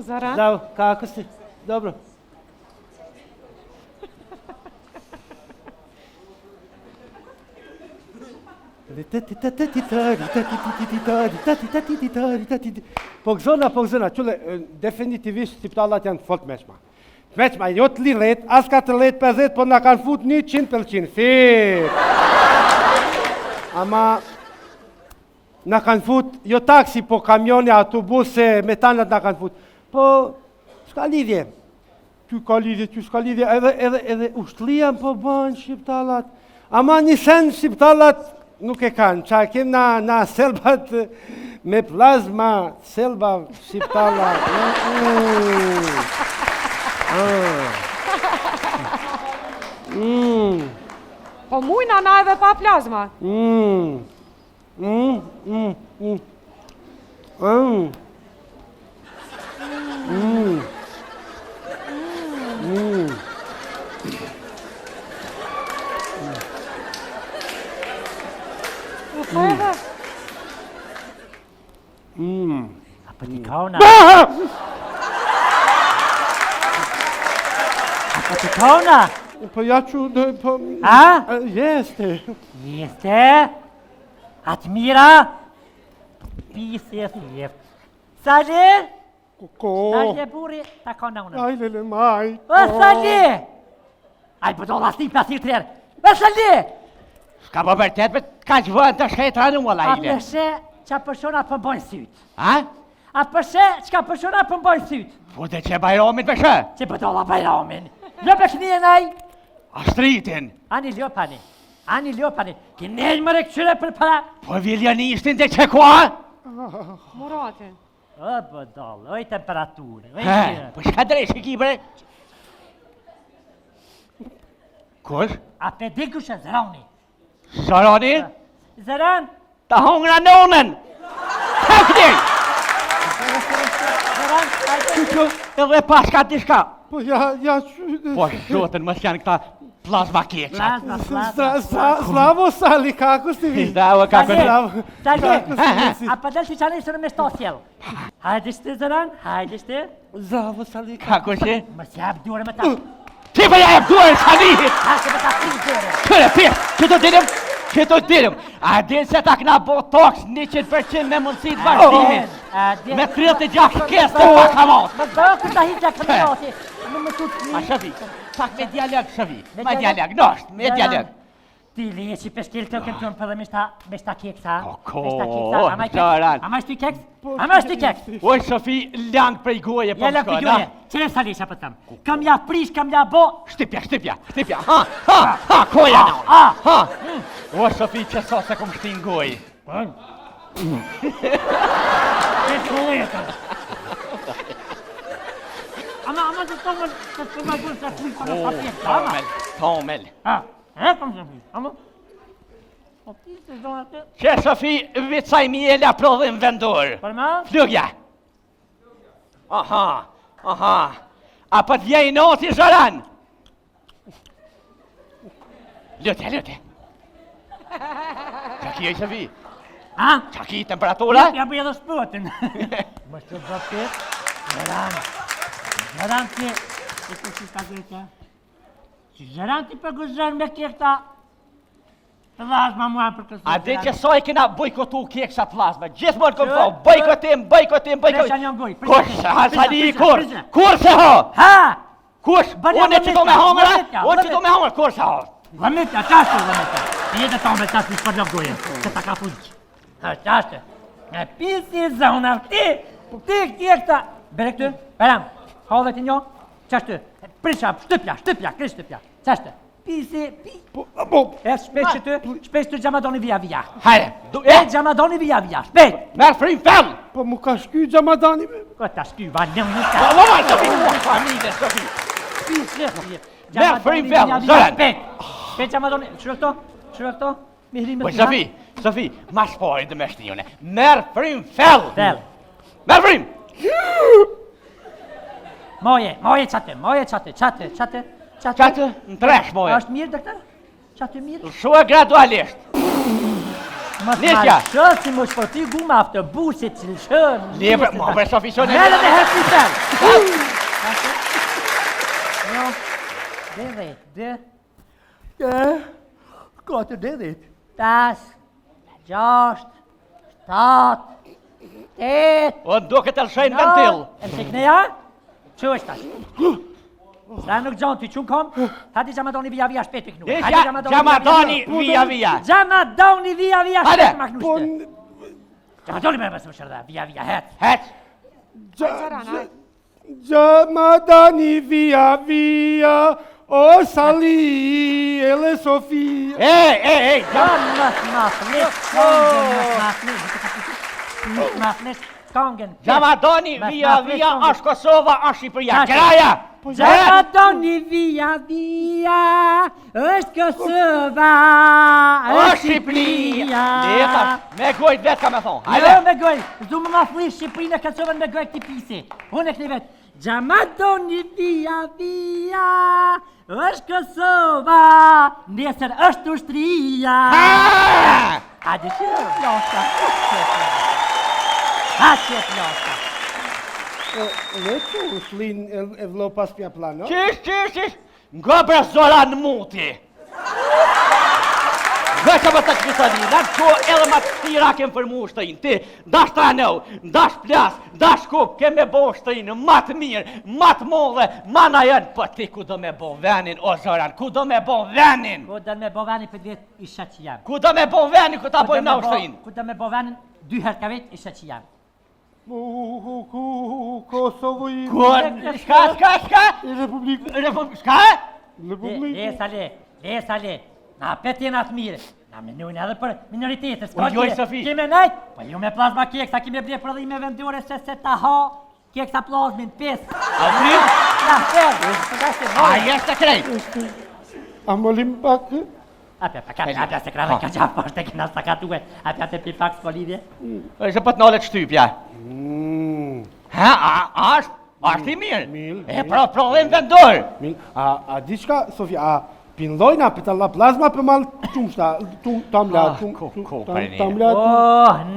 Zoran? Zdravo, kako si? Dobro. Po gëzona, qule, definitivisht siptallat janë fort meshma. Meshma, jo të liret, as 40-50, po nga kanë fut 100%. Fit! Ama, nga kanë fut, jo taksi, po kamioni, autobuse, metanat nga kanë fut. Po, s'ka lidhje. Ty s'ka lidhje, edhe ushtëlia po banë shqiptallat. Ama një sen shqiptallat nuk e kanë, qa kem na selbat me plazma, selba shqiptallat. Po mujna na edhe pa plazma. Apetikauna. Apetikauna. Po ja që, po... A? Jeste. Jeste? Atmira? Pise thjeft. Sali? Ko? Sali buri, ta kona unë. Aj, lele, maj. O, Sali! Aj, bëdo lasni pasir të rjerë. O, Sali! Ska po vërtet me ka që vënd të shkejtë anë më A lajle. përse që përshona për mbojnë sytë. A? A përse që përshona për mbojnë sytë. Po dhe që bajromin për shë? Që bëdolla bajramin. Jo për shni e naj. Ashtritin. Ani ljopani. Ani ljopani. Ki nejnë më rekqyre për para. Po viljanistin dhe që kua? Muratin. O, bëdollë, oj temperaturë. Po shka drejsh e kibre? Kush? A pe di kush e zëroni. Saroni? Zëran? Ta hongra nonën! Ha këti! Zëran? Që edhe paska t'i shka. Po ja që... Po shotën më janë këta plazma keksa. Plazma. Zdravo, Sali, kako si vi? Zdravo, kako Sali. ne? Sali. A pa del që qanë ishtë në me stosjel. Hajde shte, Zëran? Hajde shte? Zdravo, Sali, Kako si? Më si jabë dure me ta. Ti për ja e duar Sali! Ha, që me ta frimë dure. Këre, pjesë, që të dirim. A din se ta këna botox 100% me mundësit vazhdimit. Me 36 kesë të pakamot. Më bërë këta hitja këmërati. Në më tutë A një. shëvi, pak me dialog shëvi. Me dialog, nosht, me dialog. Ti li e që peshkel të këmë të më përdhe me shta keksa. Koko, Zoran. Ama ishtë ty keks? Ama ishtë ty keks? Oj, Sofi, lang prej goje po Jella më për shkona. gjuje. Qere Sali që për tëmë. Kam ja prish, kam ja bo. Shtipja. Ha, koja në. Ha. O, Sofi, që so se kom shtin goj. Që koje të. Ama të tomën, të të më gërë se të të të papirë. Tomel. Kom që fi. Ama. O pisë, zonë atë. Që Sofi, vicaj mjela prodhim vendor. Për ma? Flugja. Aha. A për t'jej noti Zoran? Lute. Qa ki e Sofi? Ha? Qa ki temperatura? Ja bëj edhe shpëtin. Më shtë bëpit. Zëran ti. E ku që ka gjëta? Që zëran ti për gëzër me kekta. Të vazhma mua për kësë. A dhe që soj kena bojkotu keksa plazma, gjithmonë kom thau, bojkotim. Presha njën goj. Kush, Hasani, kur se ho? Ha! Kush, unë që do me homër, kur se ho? Vëmitja, qashtë vëmitja. Ti jetë të ombet qashtë për lëp goje. Që ta ka fuq. Ha, qashtë. E pisi zonar, ti kekta. Bere këtu, beram, hove ti njo, qashtë. Prisha, shtypja, krish shtypja. Qashtë. Pisi. E shpejt që ty, shpejt të gjamadoni via. Hajde, E gjamadoni via, shpejt. merë frim fell! Po mu ka shky gjamadani me... Këta shkyva në një ka. Vaj, Sofi, familje, Sofi. Merë frim fell, Zoran. Shpejt gjamadoni, shërë këto, mihrim Po, Sofi, ma shpojnë dhe me shtijone. Merë frim fell! Merë frim! Moje qate. Qatë, në tresh, moje. Ashtë mirë, doktor? Qatë mirë? Shua gradualisht. Nisja. Shë si më shpërti guma autobusit që lëshën. Libre, ma bre Sofi shone. Mere dhe herpisel. Jo, dhe. Katër dedit. 5, 6, 7, 8. O duke të lëshejnë ventil. E më këneja? Që është tash? Sa nuk gjonë ty qënë kom? Hadi Gjamadoni via shpet për kënu. Nisja, Gjamadoni via. Gjamadoni via Hajde. shpet për kënu. Gjamadoni me mësë më shërda, via, het. Het. Gjamadani via, o Sali, ele Sofia. Ej, Skongen. Gjamadoni via, është Kosova, është Shqipëria. Graja! Gjamadoni via, është Kosova, është Shqipëria. Me gojt vetë ka me thonë. Jo, Hajde! me goj, zdu më ma fli Shqipërinë e Kosovën me goj këti pisi. Unë e këni vetë. Gjamadoni via, është Kosova, nesër është ushtria. A di që plosa, a që plosa. Dhe që uslin e vlo pas pja plano? Qish, nga brezora në muti. Veqa më të kësani, në që edhe ma të tira kem për mu shtëjnë, ti, dash traneu, dash plas, dash kup, ke me bo shtëjnë, ma të mirë, ma të modhe, ma na jenë, për ti ku do me bo venin, o Zoran, ku do me bo venin? Ku do me bo venin për vjetë isha që jam. Ku do me bo venin, ku ta bojnë na shtëjnë? Ku do me bo venin, 2 herë ka vetë isha që jam. Kosovo i... Shka? Republikë. Shka? Le sale, na petin atë mire. Na menujnë edhe për minoritetës. O, joj, Sofi. Kime nejtë? Po ju me plazma keksa, kime ble prodhime vendore se ta ha keksa plazmin 5. A prim? Na fel, A jeshte krejt? A molim pak? Apja se krave ka gjafë është e kina sakatue. Apja te pifak s'kolidje. Është për të nallet shtypja. Ha, është i mirë. E prodhim vendor. A di shka, Sofia, a pinlojna për të la plazma për malë qumshta, tamla, tamla...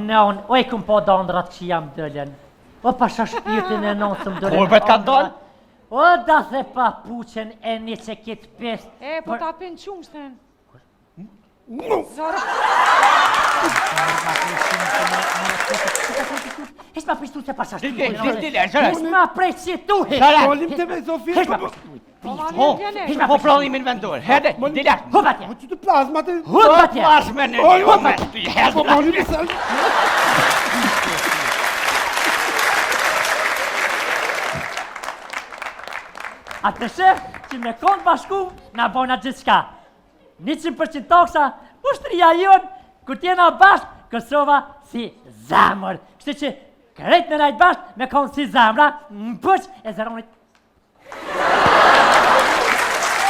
Non, oj këm po dondrat që jam dëllen. O pasha shpirtin e non së më dëllen. Kur për të kanë donë? O da the pa puqen e një që kitë pest. E, po ta pin qumshten. Zora. Hesh ma prishtu se pasha Dile, shpirtin. zërë. Hesh ma prishtu he. Molim të me, Sofia, Po ma mirë pjene. Po prodhimin vendor. Hede, dile. Hub atje. Po që të plazma të... Hub atje. Plasme në Oj, një me të Po jedë. molim të sel... A të shef që me konë bashku na bojna gjithë shka. 100% toksa, ushtria jonë, kur t'jena bashkë, Kosova si zamër. Kështë që krejt në najtë bashkë me konë si zamra, më pëq e zëronit